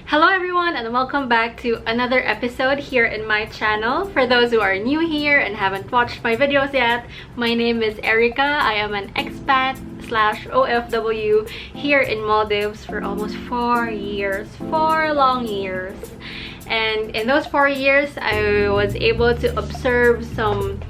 Hello everyone and welcome back to another episode here in my channel. For those who are new here and haven't watched my videos yet, my name is Erica. I am an expat / OFW here in Maldives for almost 4 years, 4 long years. And in those 4 years, I was able to observe some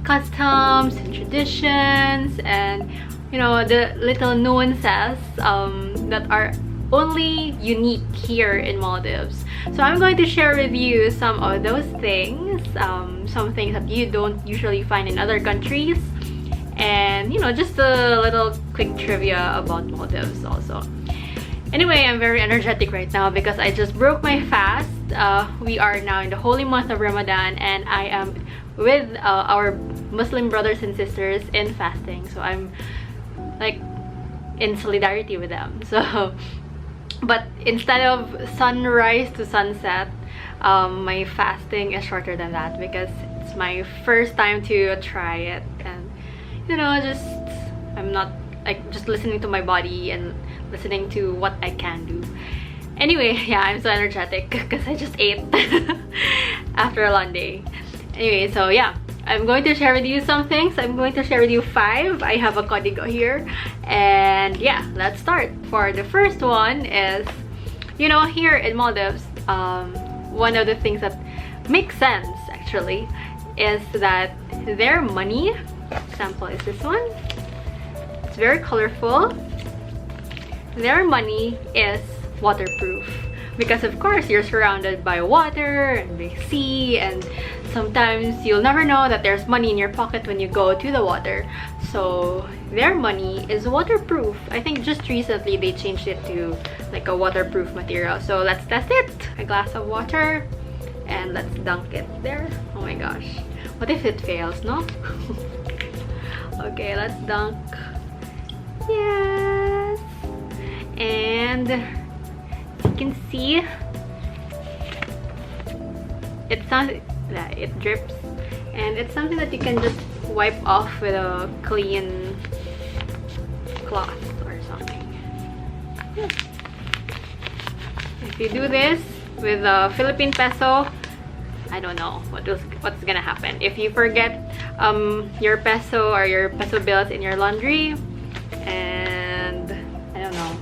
customs and traditions and the little nuances that are only unique here in Maldives. So I'm going to share with you some of those things, some things that you don't usually find in other countries, and just a little quick trivia about Maldives also. Anyway, I'm very energetic right now because I just broke my fast. We are now in the holy month of Ramadan and I am with our Muslim brothers and sisters in fasting. So I'm like in solidarity with them. So but instead of sunrise to sunset, my fasting is shorter than that because it's my first time to try it, and I'm not like just listening to my body and listening to what I can do. Anyway, yeah, I'm so energetic because I just ate after a long day. Anyway, so yeah, I'm going to share with you some things. I'm going to share with you 5. I have a código here. And yeah, let's start. For the first one is, here in Maldives, one of the things that makes sense actually is that their money, example is this one. It's very colorful. Their money is waterproof. Because of course you're surrounded by water and the sea, and sometimes you'll never know that there's money in your pocket when you go to the water. So their money is waterproof. I think just recently they changed it to like a waterproof material. So let's test it. A glass of water and let's dunk it there. Oh my gosh, what if it fails, no? Okay, let's dunk. Yes. And you can see it drips, and it's something that you can just wipe off with a clean cloth or something. Yeah. If you do this with a Philippine peso, I don't know what's gonna happen. If you forget your peso or your peso bills in your laundry, and I don't know,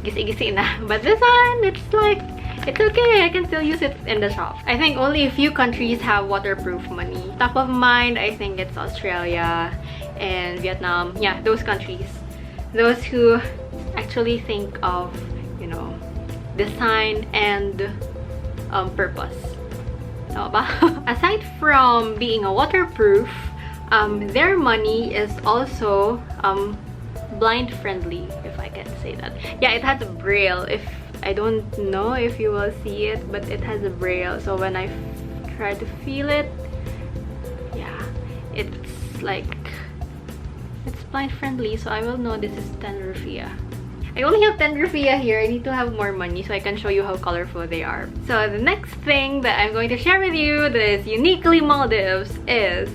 gisi-gisi na. But this one, it's okay. I can still use it in the shop. I think only a few countries have waterproof money. Top of mind, I think it's Australia and Vietnam. Yeah, those countries. Those who actually think of, design and purpose. Tama ba? Aside from being a waterproof, their money is also blind friendly, if I can say that. Yeah, it has a braille. I don't know if you will see it, but it has a braille. So when I try to feel it, yeah, it's blind friendly. So I will know this is 10 rupiah. I only have 10 rupiah here. I need to have more money so I can show you how colorful they are. So the next thing that I'm going to share with you that is uniquely Maldives is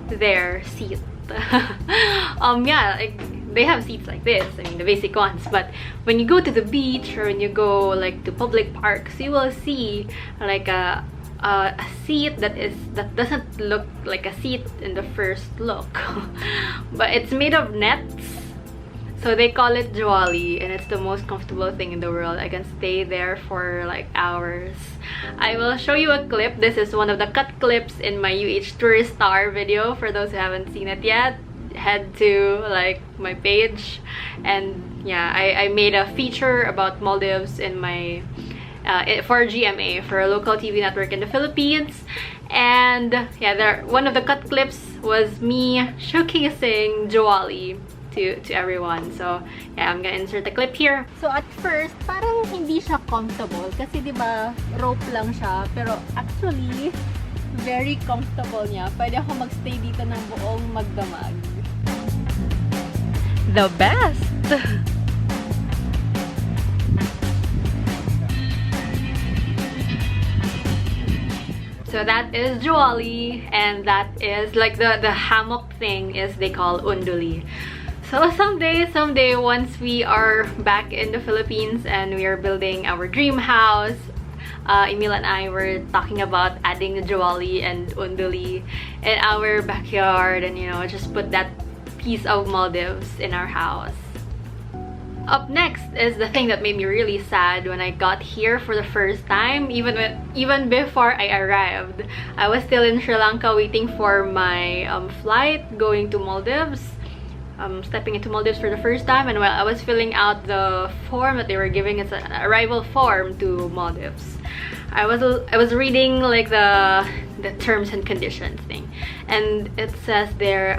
their seat. Yeah, they have seats like this, I mean the basic ones, but when you go to the beach or when you go like to public parks, you will see like a seat that doesn't look like a seat in the first look. But it's made of nets, so they call it jawali, and it's the most comfortable thing in the world. I can stay there for like hours. I will show you a clip. This is one of the cut clips in my UH Tourist Star video. For those who haven't seen it yet, head to like my page, and yeah, I made a feature about Maldives in my for GMA, for a local TV network in the Philippines. And yeah, one of the cut clips was me showcasing jawali to everyone. So yeah, I'm gonna insert the clip here. So at first, parang hindi siya comfortable kasi diba rope lang siya, pero actually very comfortable niya. Pwede ako magstay dito ng buong magdamag. The best! So that is jawali, and that is like the hammock thing is they call unduli. So someday, once we are back in the Philippines and we are building our dream house, Emil and I were talking about adding the Jawali and Unduli in our backyard, and you know, just put that piece of Maldives in our house. Up next is the thing that made me really sad when I got here for the first time. Even before I arrived, I was still in Sri Lanka waiting for my flight going to Maldives. Stepping into Maldives for the first time, and while I was filling out the form that they were giving, it's an arrival form to Maldives. I was reading like the terms and conditions thing, and it says there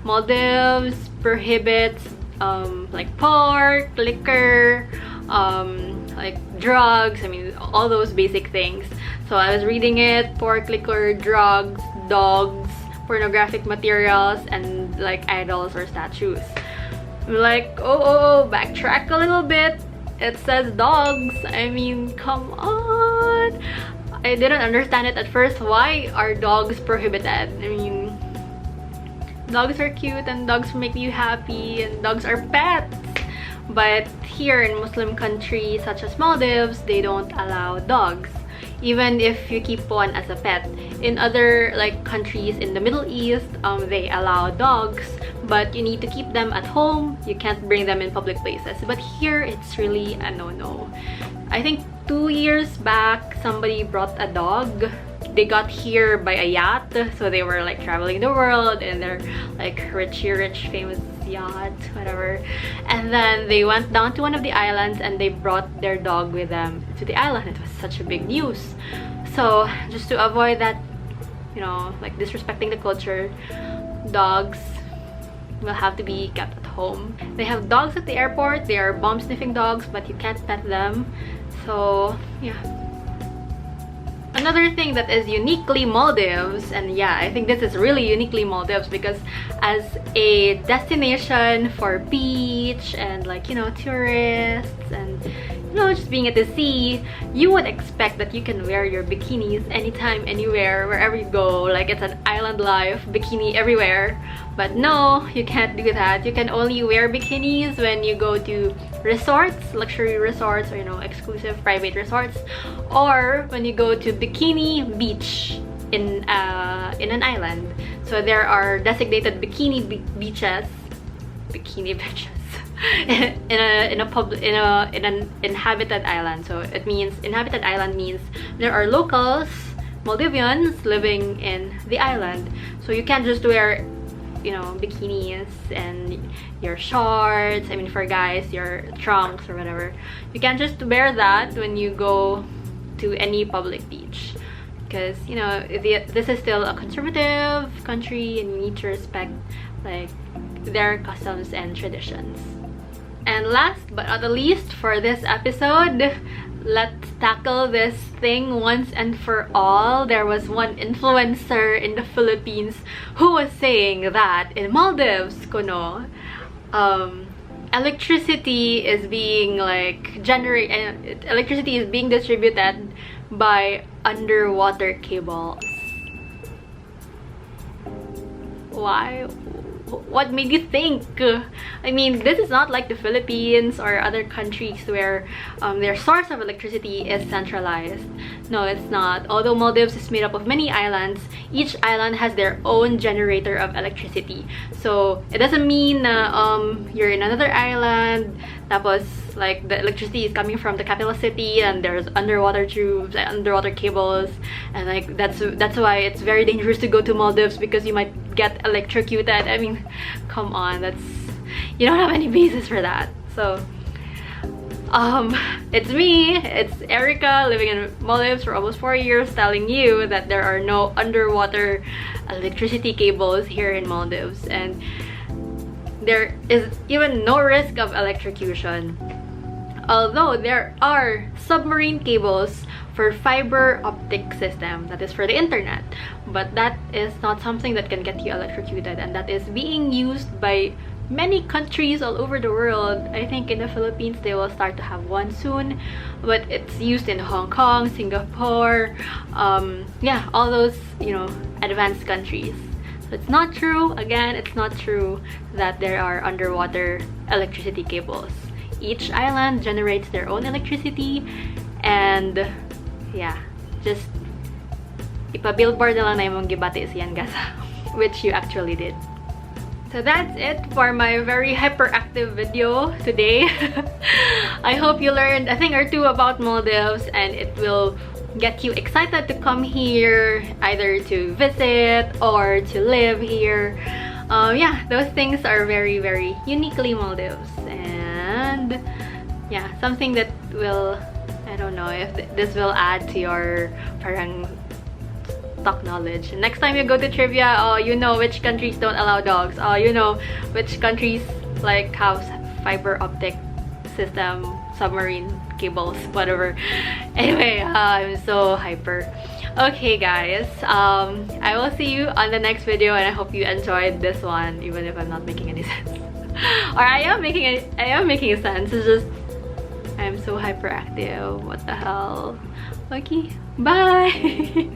Maldives prohibits like pork, liquor, like drugs, I mean all those basic things. So I was reading it: pork, liquor, drugs, dogs, pornographic materials, and like idols or statues. I'm like, oh, backtrack a little bit. It says dogs. I mean, come on. I didn't understand it at first. Why are dogs prohibited? I mean, dogs are cute and dogs make you happy and dogs are pets. But here in Muslim countries such as Maldives, they don't allow dogs, even if you keep one as a pet. In other like countries in the Middle East, they allow dogs, but you need to keep them at home. You can't bring them in public places. But here, it's really a no-no. I think 2 years back, somebody brought a dog. They got here by a yacht, so they were like traveling the world in their like rich famous yacht, whatever. And then they went down to one of the islands and they brought their dog with them to the island. It was such a big news. So just to avoid that, you know, like disrespecting the culture, dogs will have to be kept at home. They have dogs at the airport. They are bomb sniffing dogs, but you can't pet them. So yeah. Another thing that is uniquely Maldives, and yeah, I think this is really uniquely Maldives, because as a destination for beach and like, you know, tourists and, you know, just being at the sea, you would expect that you can wear your bikinis anytime, anywhere, wherever you go. Like it's an island life, bikini everywhere. But no, you can't do that. You can only wear bikinis when you go to resorts, luxury resorts, or you know, exclusive private resorts, or when you go to bikini beach in an island. So there are designated bikini beaches in an inhabited island. So it means inhabited island means there are locals, Maldivians, living in the island. So you can't just wear, you know, bikinis and your shorts, I mean for guys, your trunks or whatever. You can't just wear that when you go to any public beach, because, you know, this is still a conservative country and you need to respect like their customs and traditions. And last but not the least for this episode, let's tackle this thing once and for all. There was one influencer in the Philippines who was saying that in Maldives, kuno, electricity is being like electricity is being distributed by underwater cables. Why? What made you think? I mean, this is not like the Philippines or other countries where their source of electricity is centralized. No, it's not. Although Maldives is made up of many islands, each island has their own generator of electricity. So it doesn't mean you're in another island, tapos like the electricity is coming from the capital city and there's underwater tubes and underwater cables, and like that's why it's very dangerous to go to Maldives, because you might get electrocuted. I mean, come on, you don't have any basis for that. So it's me, it's Erica, living in Maldives for almost 4 years, telling you that there are no underwater electricity cables here in Maldives, and there is even no risk of electrocution. Although there are submarine cables for fiber optic system, that is for the internet, but that is not something that can get you electrocuted, and that is being used by many countries all over the world. I think in the Philippines they will start to have one soon, but it's used in Hong Kong, Singapore, yeah, all those, you know, advanced countries. So it's not true, again, it's not true that there are underwater electricity cables. Each island generates their own electricity, and yeah, just ipa-billboard na lang na imong gibati siyan gasa, which you actually did. So that's it for my very hyperactive video today. I hope you learned a thing or two about Maldives, and it will get you excited to come here, either to visit or to live here. Yeah, those things are very, very uniquely Maldives, and yeah, something that will, I don't know if this will add to your parang stock knowledge. Next time you go to trivia, oh, you know which countries don't allow dogs. Oh, you know which countries like have fiber optic system, submarine cables, whatever. Anyway, I'm so hyper. Okay, guys. I will see you on the next video, and I hope you enjoyed this one, even if I'm not making any sense. Or I am making sense. It's just I'm so hyperactive. What the hell? Okay, bye.